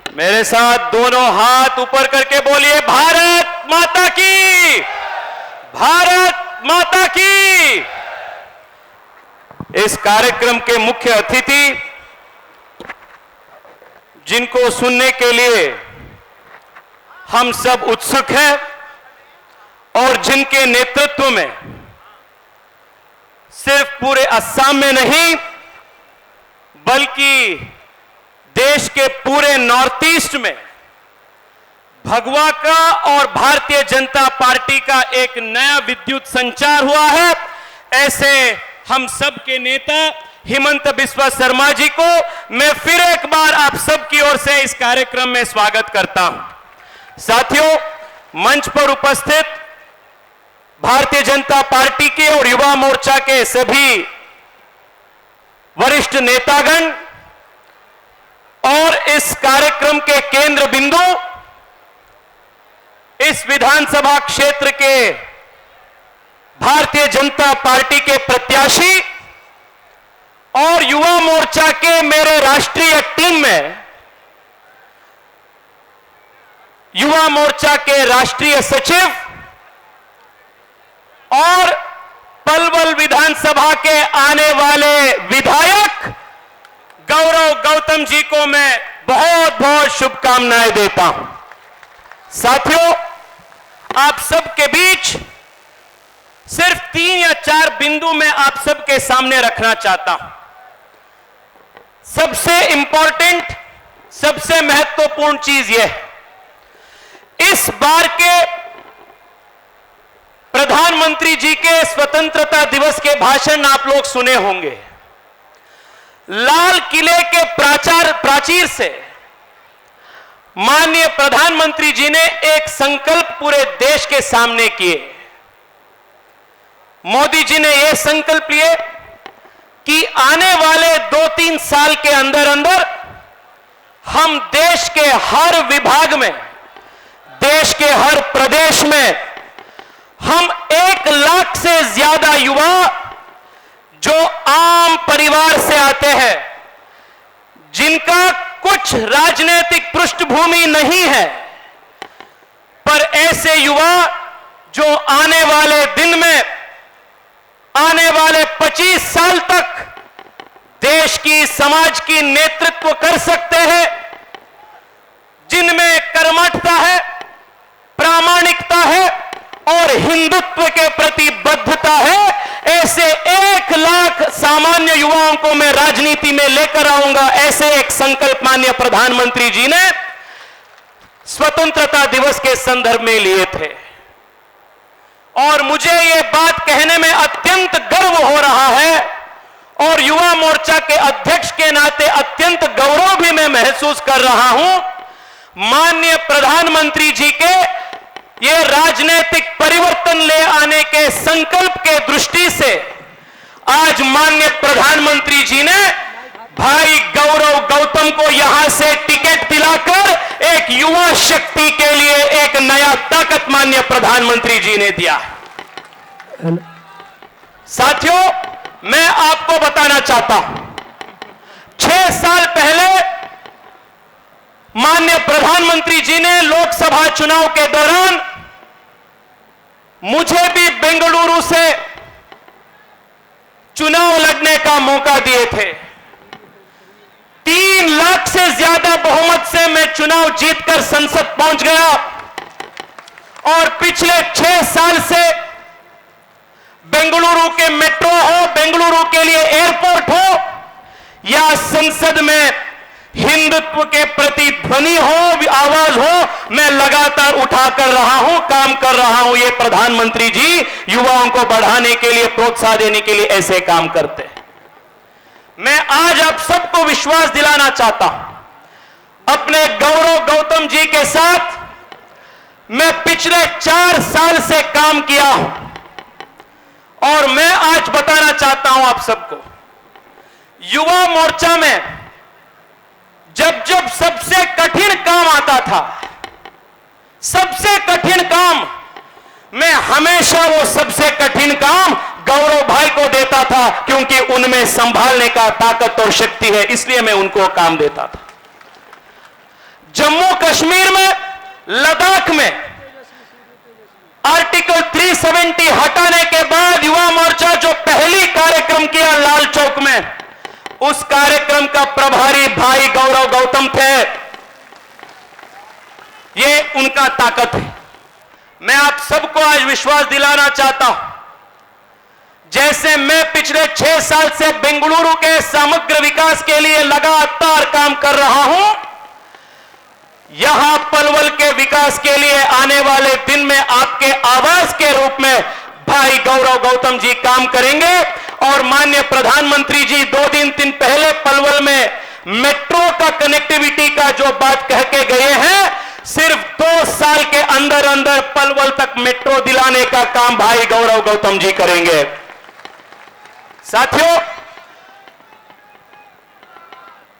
मेरे साथ दोनों हाथ ऊपर करके बोलिए, भारत माता की, भारत माता की। इस कार्यक्रम के मुख्य अतिथि, जिनको सुनने के लिए हम सब उत्सुक हैं और जिनके नेतृत्व में सिर्फ पूरे असम में नहीं बल्कि देश के पूरे नॉर्थ ईस्ट में भगवा का और भारतीय जनता पार्टी का एक नया विद्युत संचार हुआ है, ऐसे हम सब के नेता हिमंत बिस्वा शर्मा जी को मैं फिर एक बार आप सबकी ओर से इस कार्यक्रम में स्वागत करता हूं। साथियों, मंच पर उपस्थित भारतीय जनता पार्टी के और युवा मोर्चा के सभी वरिष्ठ नेतागण और इस कार्यक्रम के केंद्र बिंदु इस विधानसभा क्षेत्र के भारतीय जनता पार्टी के प्रत्याशी और युवा मोर्चा के मेरे राष्ट्रीय टीम में युवा मोर्चा के राष्ट्रीय सचिव और पलवल विधानसभा के आने वाले विधायक गौरव गौतम जी को मैं बहुत बहुत शुभकामनाएं देता हूं। साथियों, आप सबके बीच सिर्फ 3 या 4 बिंदु मैं आप सबके सामने रखना चाहता हूं। सबसे इंपॉर्टेंट, सबसे महत्वपूर्ण चीज यह है, इस बार के प्रधानमंत्री जी के स्वतंत्रता दिवस के भाषण आप लोग सुने होंगे। लाल किले के प्राचीर से माननीय प्रधानमंत्री जी ने एक संकल्प पूरे देश के सामने किए। मोदी जी ने यह संकल्प लिए कि आने वाले 2-3 साल के अंदर अंदर हम देश के हर विभाग में, देश के हर प्रदेश में हम 1 लाख से ज्यादा युवा जो आम परिवार से आते हैं, जिनका कुछ राजनीतिक पृष्ठभूमि नहीं है, पर ऐसे युवा जो आने वाले दिन में, आने वाले 25 साल तक देश की, समाज की नेतृत्व कर सकते हैं, जिनमें कर्मठता है, प्रामाणिकता है और हिंदुत्व के प्रति बद्धता है, ऐसे 1 लाख सामान्य युवाओं को मैं राजनीति में लेकर आऊंगा। ऐसे एक संकल्प माननीय प्रधानमंत्री जी ने स्वतंत्रता दिवस के संदर्भ में लिए थे और मुझे यह बात कहने में अत्यंत गर्व हो रहा है और युवा मोर्चा के अध्यक्ष के नाते अत्यंत गौरव भी मैं महसूस कर रहा हूं। माननीय प्रधानमंत्री जी के ये राजनीतिक परिवर्तन ले आने के संकल्प के दृष्टि से आज माननीय प्रधानमंत्री जी ने भाई गौरव गौतम को यहां से टिकट दिलाकर एक युवा शक्ति के लिए एक नया ताकत माननीय प्रधानमंत्री जी ने दिया। साथियों, मैं आपको बताना चाहता हूं, 6 साल पहले माननीय प्रधानमंत्री जी ने लोकसभा चुनाव के दौरान मुझे भी बेंगलुरु से चुनाव लड़ने का मौका दिए थे। 3 लाख से ज्यादा बहुमत से मैं चुनाव जीतकर संसद पहुंच गया और पिछले 6 साल से बेंगलुरु के मेट्रो हो, बेंगलुरु के लिए एयरपोर्ट हो या संसद में हिंदुत्व के प्रति ध्वनि हो, आवाज हो, मैं लगातार उठाकर रहा हूं, काम कर रहा हूं। ये प्रधानमंत्री जी युवाओं को बढ़ाने के लिए, प्रोत्साहन देने के लिए ऐसे काम करते हैं। मैं आज आप सबको विश्वास दिलाना चाहता हूं, अपने गौरव गौतम जी के साथ मैं पिछले 4 साल से काम किया हूं और मैं आज बताना चाहता हूं आप सबको, युवा मोर्चा में जब जब सबसे कठिन काम आता था, सबसे कठिन काम, मैं हमेशा वो सबसे कठिन काम गौरव भाई को देता था, क्योंकि उनमें संभालने का ताकत और शक्ति है, इसलिए मैं उनको काम देता था। जम्मू कश्मीर में, लद्दाख में आर्टिकल 370 हटाने के बाद युवा मोर्चा जो पहली कार्यक्रम किया लाल चौक में, उस कार्यक्रम का प्रभारी भाई गौरव गौतम थे। ये उनका ताकत है। मैं आप सबको आज विश्वास दिलाना चाहता हूं, जैसे मैं पिछले 6 साल से बेंगलुरु के समग्र विकास के लिए लगातार काम कर रहा हूं, यहां पलवल के विकास के लिए आने वाले दिन में आपके आवाज के रूप में भाई गौरव गौतम जी काम करेंगे। और माननीय प्रधानमंत्री जी 2 दिन पहले पलवल में मेट्रो का कनेक्टिविटी का जो बात कह के गए हैं, सिर्फ 2 साल के अंदर अंदर पलवल तक मेट्रो दिलाने का काम भाई गौरव गौतम जी करेंगे। साथियों,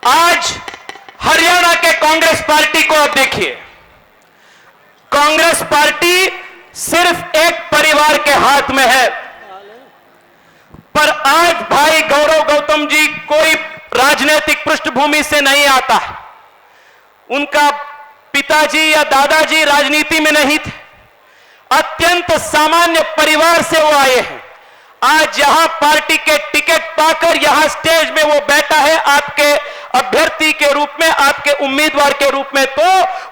आज हरियाणा के कांग्रेस पार्टी को आप देखिए, कांग्रेस पार्टी सिर्फ एक परिवार के हाथ में है, पर आज भाई गौरव गौतम जी कोई राजनीतिक पृष्ठभूमि से नहीं आता है। उनका पिताजी या दादाजी राजनीति में नहीं थे, अत्यंत सामान्य परिवार से वो आए हैं। आज यहां पार्टी के टिकट पाकर यहां स्टेज में वो बैठा है आपके अभ्यर्थी के रूप में, आपके उम्मीदवार के रूप में, तो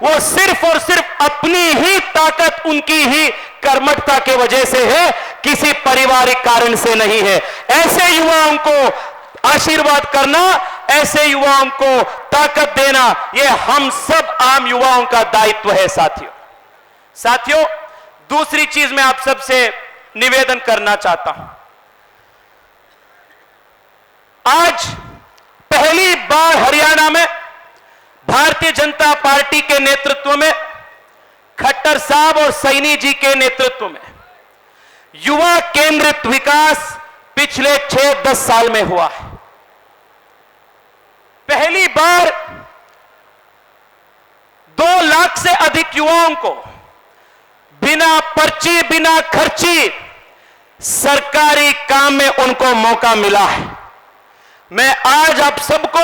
वो सिर्फ और सिर्फ अपनी ही ताकत, उनकी ही कर्मठता के वजह से है, किसी पारिवारिक कारण से नहीं है। ऐसे युवाओं को आशीर्वाद करना, ऐसे युवाओं को ताकत देना, यह हम सब आम युवाओं का दायित्व है। साथियों, दूसरी चीज मैं आप सबसे निवेदन करना चाहता हूं। आज पहली बार हरियाणा में भारतीय जनता पार्टी के नेतृत्व में, खट्टर साहब और सैनी जी के नेतृत्व में युवा केंद्रित विकास पिछले 6-10 साल में हुआ है। पहली बार 2 लाख से अधिक युवाओं को बिना पर्ची, बिना खर्ची सरकारी काम में उनको मौका मिला है। मैं आज आप सबको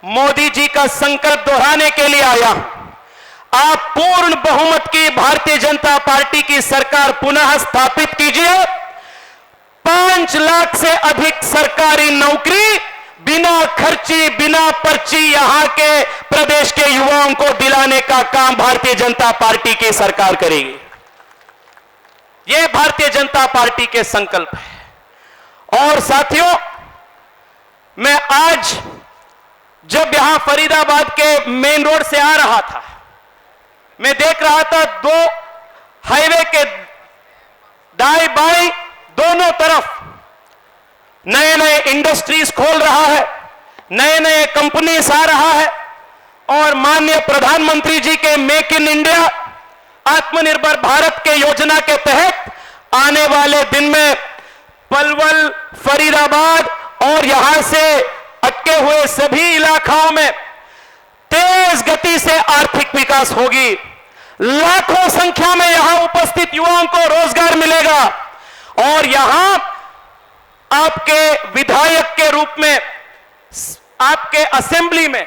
मोदी जी का संकल्प दोहराने के लिए आया हूं। आप पूर्ण बहुमत की भारतीय जनता पार्टी की सरकार पुनः स्थापित कीजिए। 5 लाख से अधिक सरकारी नौकरी बिना खर्ची, बिना पर्ची यहां के प्रदेश के युवाओं को दिलाने का काम भारतीय जनता पार्टी की सरकार करेगी। यह भारतीय जनता पार्टी के संकल्प है। और साथियों, मैं आज जब यहां फरीदाबाद के मेन रोड से आ रहा था, मैं देख रहा था 2 हाईवे के दाएं बाएं दोनों तरफ नए नए इंडस्ट्रीज खोल रहा है, नए नए कंपनीज आ रहा है। और माननीय प्रधानमंत्री जी के मेक इन इंडिया, आत्मनिर्भर भारत के योजना के तहत आने वाले दिन में पलवल, फरीदाबाद और यहां से अटके हुए सभी इलाकों में तेज गति से आर्थिक विकास होगी। लाखों संख्या में यहां उपस्थित युवाओं को रोजगार मिलेगा। और यहां आपके विधायक के रूप में, आपके असेंबली में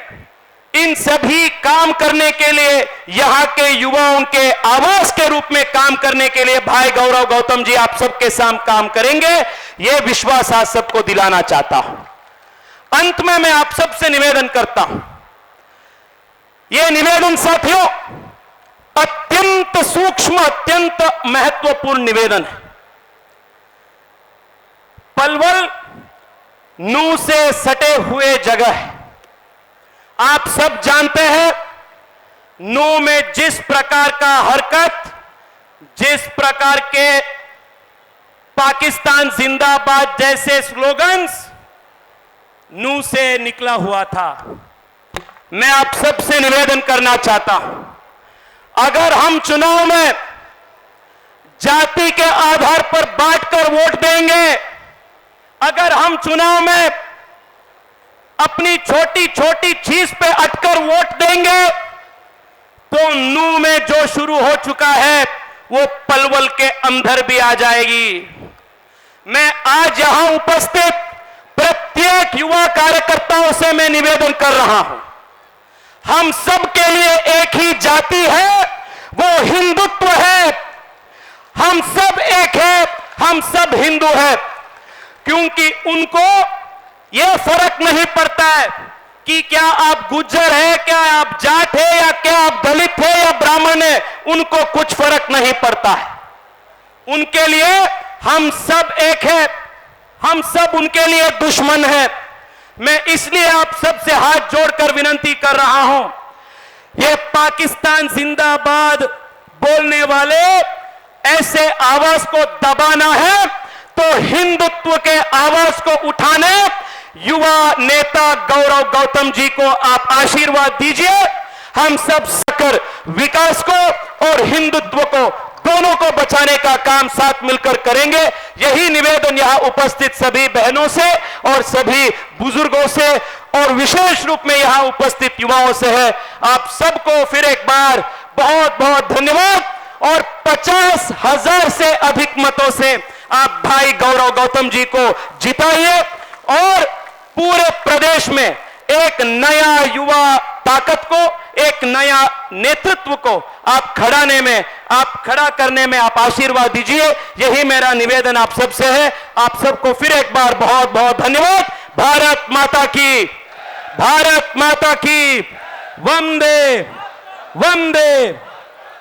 इन सभी काम करने के लिए, यहां के युवाओं के आवाज के रूप में काम करने के लिए भाई गौरव गौतम जी आप सबके साथ काम करेंगे। यह विश्वास आज सबको दिलाना चाहता हूं। अंत में मैं आप सबसे निवेदन करता हूं, यह निवेदन साथियों अत्यंत सूक्ष्म, अत्यंत महत्वपूर्ण निवेदन है। पलवल नूह से सटे हुए जगह है। आप सब जानते हैं, नूह में जिस प्रकार का हरकत, जिस प्रकार के पाकिस्तान जिंदाबाद जैसे स्लोगन्स नूह से निकला हुआ था। मैं आप सबसे निवेदन करना चाहता हूं, अगर हम चुनाव में जाति के आधार पर बांटकर वोट देंगे, अगर हम चुनाव में अपनी छोटी छोटी चीज पे अटकर वोट देंगे, तो नूह में जो शुरू हो चुका है वो पलवल के अंदर भी आ जाएगी। मैं आज यहां उपस्थित प्रत्येक युवा कार्यकर्ताओं से मैं निवेदन कर रहा हूं, हम सब के लिए एक ही जाति है, वो हिंदुत्व है। हम सब एक है, हम सब हिंदू है। क्योंकि उनको यह फर्क नहीं पड़ता है कि क्या आप गुज्जर है, क्या आप जाट है, या क्या आप दलित है या ब्राह्मण है, उनको कुछ फर्क नहीं पड़ता है। उनके लिए हम सब एक है, हम सब उनके लिए दुश्मन हैं। मैं इसलिए आप सबसे हाथ जोड़कर विनती कर रहा हूं, ये पाकिस्तान जिंदाबाद बोलने वाले ऐसे आवाज को दबाना है तो हिंदुत्व के आवाज को उठाने युवा नेता गौरव गौतम जी को आप आशीर्वाद दीजिए। हम सब साकर विकास को और हिंदुत्व को दोनों को बचाने का काम साथ मिलकर करेंगे। यही निवेदन यहां उपस्थित सभी बहनों से और सभी बुजुर्गों से और विशेष रूप में यहां उपस्थित युवाओं से है। आप सबको फिर एक बार बहुत बहुत धन्यवाद और 50,000 से अधिक मतों से आप भाई गौरव गौतम जी को जिताइए और पूरे प्रदेश में एक नया युवा ताकत को, एक नया नेतृत्व को आप खड़ा करने में आप आशीर्वाद दीजिए। यही मेरा निवेदन आप सबसे है। आप सबको फिर एक बार बहुत बहुत धन्यवाद। भारत माता की, भारत माता की, वंदे वंदे।